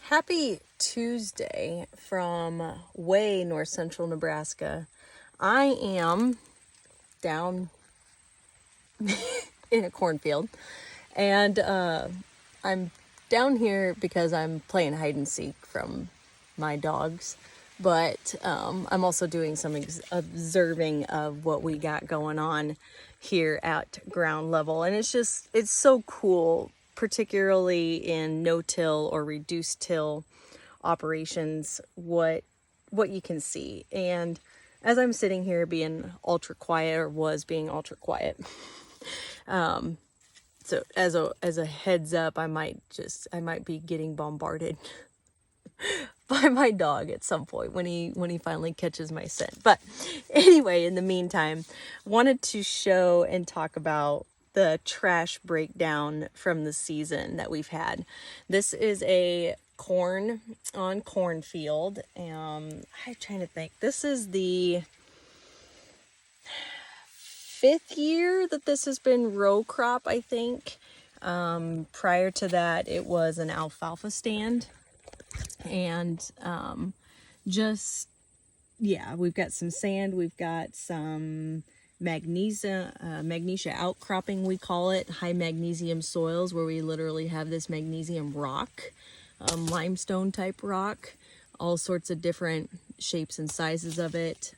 Happy Tuesday from way north central Nebraska. I am down in a cornfield, and I'm down here because I'm playing hide and seek from my dogs, but I'm also doing some observing of what we got going on here at ground level, and it's so cool, particularly in no-till or reduced till operations, what you can see. And as I'm sitting here being ultra quiet, or was being ultra quiet, so as a heads up, I might be getting bombarded by my dog at some point when he finally catches my scent. But anyway, in the meantime, wanted to show and talk about the trash breakdown from the season that we've had. This is a corn on cornfield. I'm trying to think. This is the 5th year that this has been row crop, I think. Prior to that, it was an alfalfa stand. And we've got some sand, we've got some magnesia outcropping, we call it, high magnesium soils, where we literally have this magnesium rock, limestone type rock, all sorts of different shapes and sizes of it,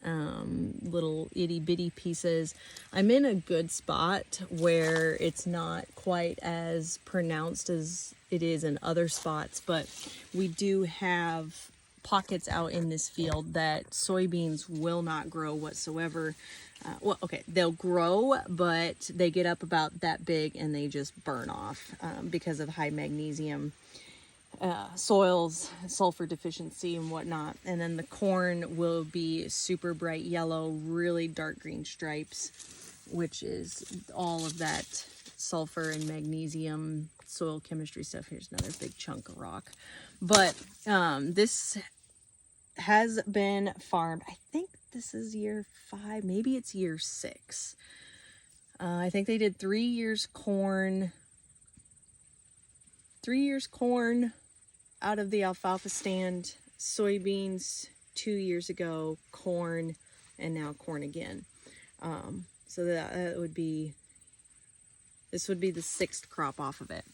little itty bitty pieces. I'm in a good spot where it's not quite as pronounced as it is in other spots, but we do have pockets out in this field that soybeans will not grow whatsoever. They'll grow, but they get up about that big and they just burn off because of high magnesium soils, sulfur deficiency and whatnot. And then the corn will be super bright yellow, really dark green stripes, which is all of that sulfur and magnesium soil chemistry stuff. Here's another big chunk of rock. But this has been farmed. I think this is year 5, maybe it's year 6. I think they did 3 years corn. 3 years corn out of the alfalfa stand, soybeans 2 years ago, corn, and now corn again. So that would be, this would be the 6th crop off of it.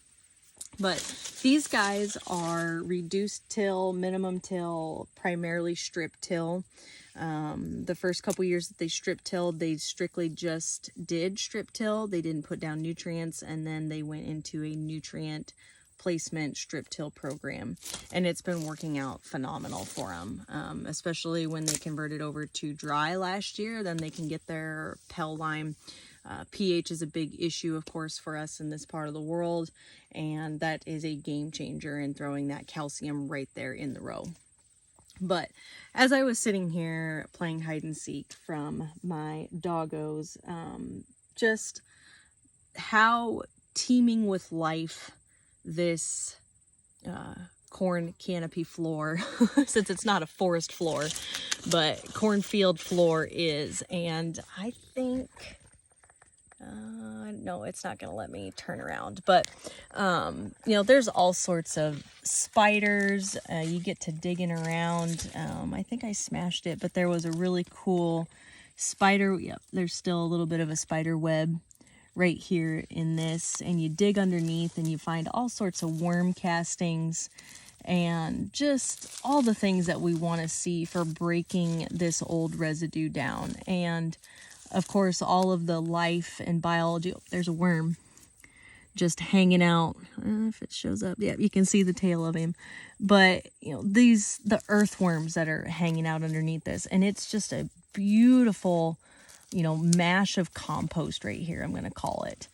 But these guys are reduced till, minimum till, primarily strip till. The first couple years that they strip tilled, they strictly just did strip till. They didn't put down nutrients, and then they went into a nutrient placement strip till program, and it's been working out phenomenal for them, especially when they converted over to dry last year. Then they can get their Pell Lime. pH is a big issue, of course, for us in this part of the world, and that is a game changer in throwing that calcium right there in the row. But as I was sitting here playing hide and seek from my doggos, just how teeming with life this corn canopy floor, since it's not a forest floor, but cornfield floor is. And I think, no, it's not going to let me turn around, but, there's all sorts of spiders. You get to digging around. I think I smashed it, but there was a really cool spider. Yep, there's still a little bit of a spider web right here in this, and you dig underneath and you find all sorts of worm castings and just all the things that we want to see for breaking this old residue down. And of course, all of the life and biology. Oh, there's a worm just hanging out. If it shows up, yeah, you can see the tail of him. But the earthworms that are hanging out underneath this, and it's just a beautiful mash of compost right here, I'm going to call it.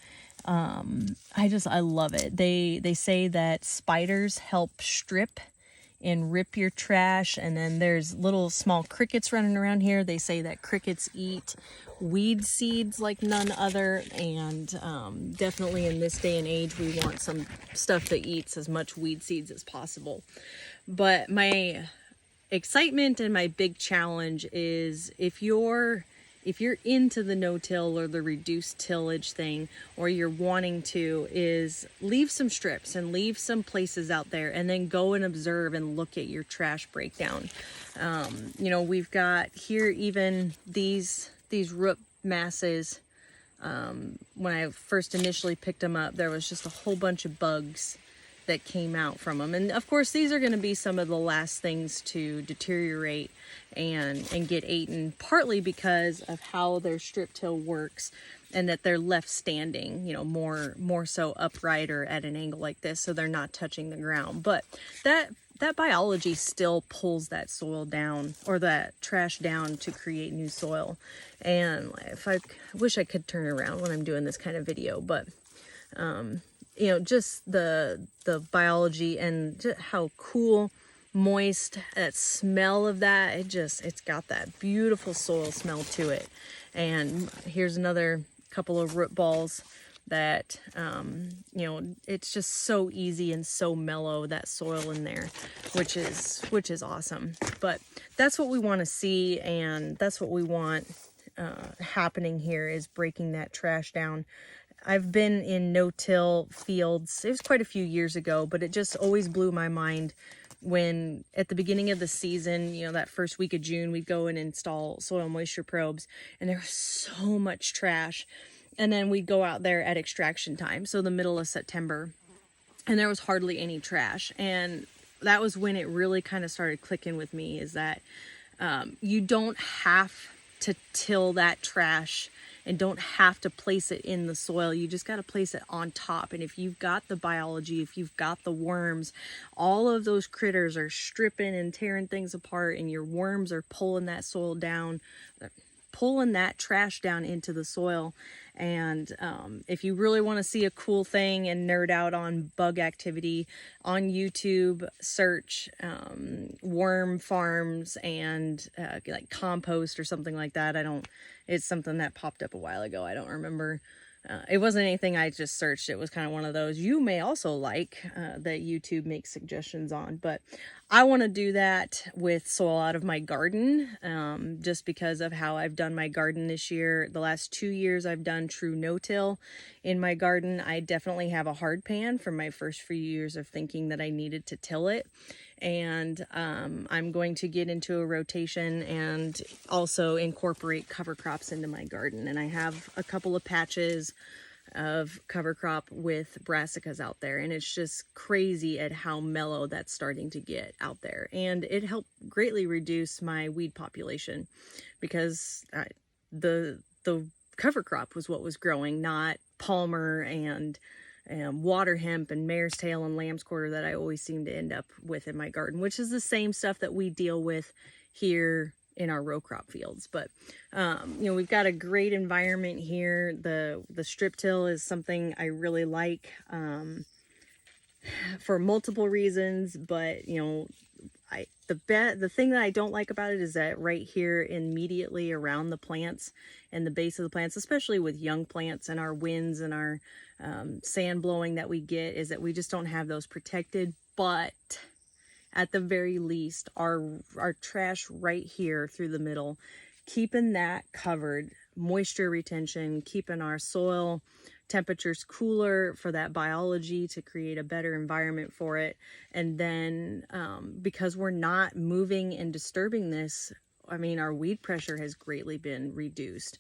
I love it. They say that spiders help strip and rip your trash, and then there's little small crickets running around here. They say that crickets eat weed seeds like none other, and definitely in this day and age, we want some stuff that eats as much weed seeds as possible. But my excitement and my big challenge is, if you're if you're into the no-till or the reduced tillage thing, or you're wanting to, is leave some strips and leave some places out there, and then go and observe and look at your trash breakdown. You know, we've got here even these root masses. When I first initially picked them up, there was just a whole bunch of bugs that came out from them. And of course, these are going to be some of the last things to deteriorate and get eaten, partly because of how their strip till works, and that they're left standing, you know, more so upright or at an angle like this, so they're not touching the ground. But that biology still pulls that soil down, or that trash down, to create new soil. And if I wish I could turn around when I'm doing this kind of video, but you know, just the biology and just how cool, moist, that smell of that, it's got that beautiful soil smell to it. And here's another couple of root balls that you know, it's just so easy and so mellow, that soil in there, which is awesome. But that's what we want to see, and that's what we want happening here, is breaking that trash down. I've been in no-till fields, it was quite a few years ago, but it just always blew my mind when at the beginning of the season, you know, that first week of June, we'd go and install soil moisture probes, and there was so much trash. And then we'd go out there at extraction time, so the middle of September, and there was hardly any trash. And that was when it really kind of started clicking with me, is that you don't have to till that trash and don't have to place it in the soil. You just got to place it on top. And if you've got the biology, if you've got the worms, all of those critters are stripping and tearing things apart, and your worms are pulling that soil down, pulling that trash down into the soil. And if you really want to see a cool thing and nerd out on bug activity, on YouTube, search worm farms and like compost or something like that. It's something that popped up a while ago. I don't remember. It wasn't anything I just searched. It was kind of one of those you may also like that YouTube makes suggestions on. But I want to do that with soil out of my garden, just because of how I've done my garden this year. The last 2 years I've done true no-till in my garden. I definitely have a hard pan from my first few years of thinking that I needed to till it. And I'm going to get into a rotation and also incorporate cover crops into my garden. And I have a couple of patches of cover crop with brassicas out there, and it's just crazy at how mellow that's starting to get out there. And it helped greatly reduce my weed population, because the cover crop was what was growing, not palmer and water hemp and mare's tail and lamb's quarter that I always seem to end up with in my garden, which is the same stuff that we deal with here in our row crop fields. But you know, we've got a great environment here. The strip till is something I really like for multiple reasons, but you know, the thing that I don't like about it is that right here immediately around the plants and the base of the plants, especially with young plants and our winds and our sand blowing that we get, is that we just don't have those protected. But at the very least, our trash right here through the middle, keeping that covered, moisture retention, keeping our soil temperatures cooler for that biology to create a better environment for it. And then because we're not moving and disturbing this, I mean, our weed pressure has greatly been reduced.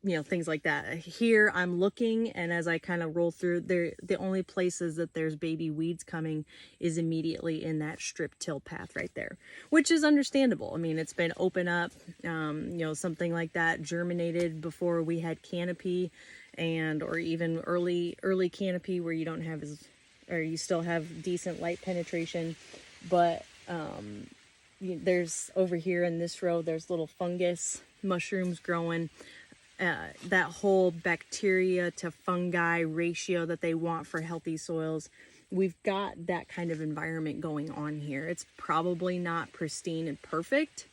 You know, things like that. Here I'm looking, and as I kind of roll through there, the only places that there's baby weeds coming is immediately in that strip till path right there, which is understandable. I mean, it's been open up, you know, something like that germinated before we had canopy, or even early canopy where you don't have or you still have decent light penetration. But there's over here in this row, there's little fungus mushrooms growing. That whole bacteria to fungi ratio that they want for healthy soils, we've got that kind of environment going on here. It's probably not pristine and perfect,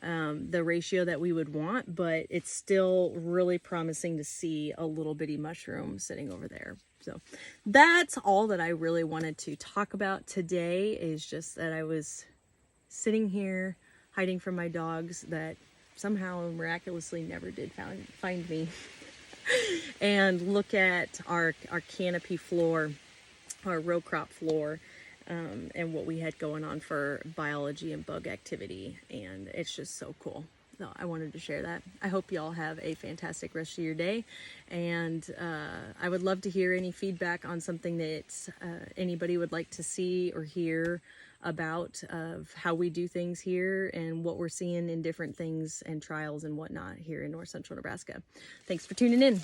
the ratio that we would want, but it's still really promising to see a little bitty mushroom sitting over there. So that's all that I really wanted to talk about today, is just that I was sitting here hiding from my dogs that somehow miraculously never did find me. And look at our canopy floor, our row crop floor, and what we had going on for biology and bug activity. And it's just so cool. So I wanted to share that. I hope y'all have a fantastic rest of your day. And I would love to hear any feedback on something that anybody would like to see or hear about of how we do things here and what we're seeing in different things and trials and whatnot here in North Central Nebraska. Thanks for tuning in.